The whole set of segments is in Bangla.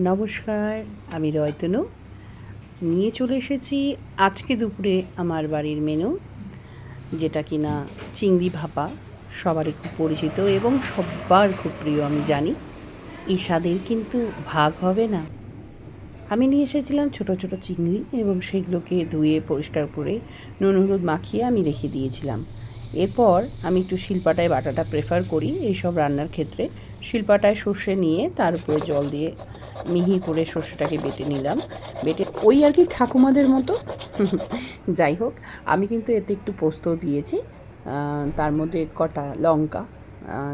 নমস্কার, আমি রয়তনু নিয়ে চলে এসেছি আজকে দুপুরে আমার বাড়ির মেনু, যেটা কিনা চিংড়ি ভাপা। সবারই খুব পরিচিত এবং সবার খুব প্রিয়, আমি জানি। এই স্বাদের কিন্তু ভাগ হবে না। আমি নিয়ে এসেছিলাম ছোট ছোট চিংড়ি এবং সেগুলোকে ধুয়ে পরিষ্কার করে নুন হলুদ মাখিয়ে আমি রেখে দিয়েছিলাম। এরপর আমি একটু শিলপাটায় বাটাটা প্রেফার করি এইসব রান্নার ক্ষেত্রে। শিলপাটায় সর্ষে নিয়ে তার উপরে জল দিয়ে মিহি করে সর্ষেটাকে বেটে নিলাম। বেটে ওই আর কি ঠাকুমাদের মতো। যাই হোক, আমি কিন্তু এতে একটু পোস্ত দিয়েছি, তার মধ্যে কটা লঙ্কা।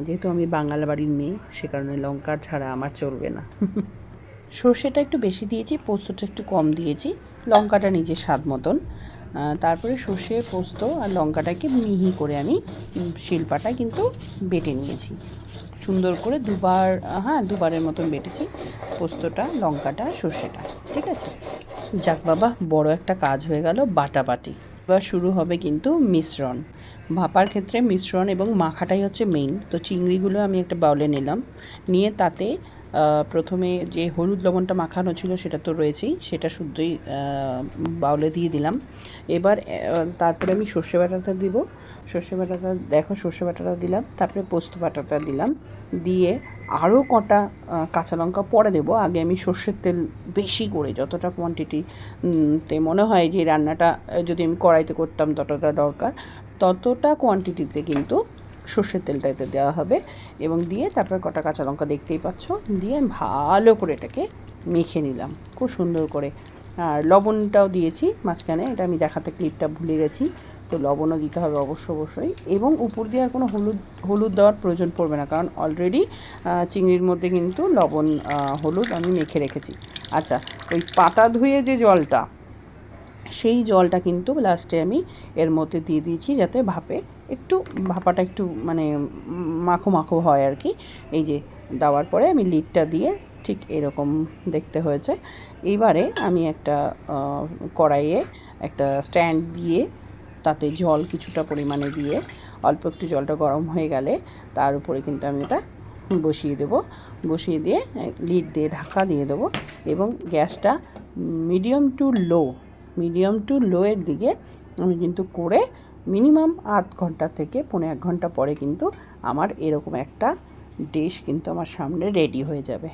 যেহেতু আমি বাঙাল বাড়ির মেয়ে, সে কারণে লঙ্কা ছাড়া আমার চলবে না। সর্ষেটা একটু বেশি দিয়েছি, পোস্তটা একটু কম দিয়েছি, লঙ্কাটা নিজের স্বাদ মতন। তারপরে সর্ষে, পোস্ত আর লঙ্কাটাকে মিহি করে আমি শিলপাটায় কিন্তু বেটে নিয়েছি সুন্দর করে। দুবারের মতন বেটেছি পোস্তটা, লঙ্কাটা, সর্ষেটা। ঠিক আছে, যাক বাবা, বড় একটা কাজ হয়ে গেল, বাটাবাটি। এবার শুরু হবে কিন্তু মিশ্রণ। ভাপার ক্ষেত্রে মিশ্রণ এবং মাখাটাই হচ্ছে মেইন। তো চিংড়িগুলো আমি একটা বাউলে নিলাম, নিয়ে তাতে প্রথমে যে হলুদ লবণটা মাখানো ছিল সেটা তো রয়েছেই, সেটা শুদ্ধই বাউলে দিয়ে দিলাম। এবার তারপরে আমি সর্ষে বাটাটা দিব। সর্ষে বাটাটা দিলাম, তারপরে পোস্ত বাটাটা দিলাম, দিয়ে আরও কটা কাঁচা লঙ্কা পরে দেবো। আগে আমি সর্ষের তেল বেশি করে, যতটা কোয়ান্টিটি তে মনে হয় যে রান্নাটা যদি আমি কড়াইতে করতাম ততটা দরকার, ততটা কোয়ান্টিটিতে কিন্তু সর্ষের তেলটা এতে দেওয়া হবে। এবং দিয়ে তারপরে কটা কাঁচা লঙ্কা দেখতেই পাচ্ছ, দিয়ে আমি ভালো করে এটাকে মেখে নিলাম খুব সুন্দর করে। আর লবণটাও দিয়েছি মাঝখানে, এটা আমি দেখাতে ক্লিপটা ভুলে গেছি। তো লবণও দিতে হবে অবশ্যই। এবং উপর দিয়ে আর কোনো হলুদ দেওয়ার প্রয়োজন পড়বে না, কারণ অলরেডি চিংড়ির মধ্যে কিন্তু লবণ হলুদ আমি মেখে রেখেছি। আচ্ছা, ওই পাতা ধুয়ে যে জলটা, সেই জলটা কিন্তু লাস্টে আমি এর মধ্যে দিয়ে দিয়েছি, যাতে ভাপাটা একটু মানে মাখো মাখো হয় আর কি। এই যে দেওয়ার পরে আমি লিডটা দিয়ে ঠিক এরকম দেখতে হয়েছে। এইবারে আমি একটা কড়াইয়ে একটা স্ট্যান্ড দিয়ে তাতে জল কিছুটা পরিমাণে দিয়ে, অল্প একটু জলটা গরম হয়ে গেলে তার উপরে কিন্তু আমি এটা বসিয়ে দিয়ে লিড দিয়ে ঢাকা দিয়ে দেবো। এবং গ্যাসটা মিডিয়াম টু লোয়ের দিকে আমি কিন্তু করে মিনিমাম আধ ঘন্টা থেকে 1.5 ঘন্টা পরে কিন্তু আমার এরকম একটা ডিশ কিন্তু আমার সামনে রেডি হয়ে যাবে।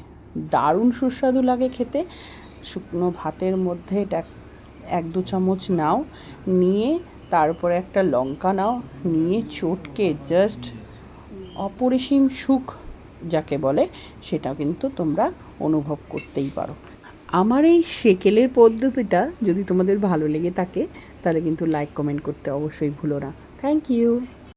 দারুণ সুস্বাদু লাগে খেতে। শুকনো ভাতের মধ্যে এটা 1-2 চামচ নাও, নিয়ে তার উপরে একটা লঙ্কা নাও, নিয়ে চটকে জাস্ট অপরিসীম সুখ যাকে বলে, সেটা কিন্তু তোমরা অনুভব করতেই পারো। আমার এই সেকেলের পদ্ধতিটা যদি তোমাদের ভালো লেগে থাকে, তাহলে কিন্তু লাইক কমেন্ট করতে অবশ্যই ভুলো না। Thank you.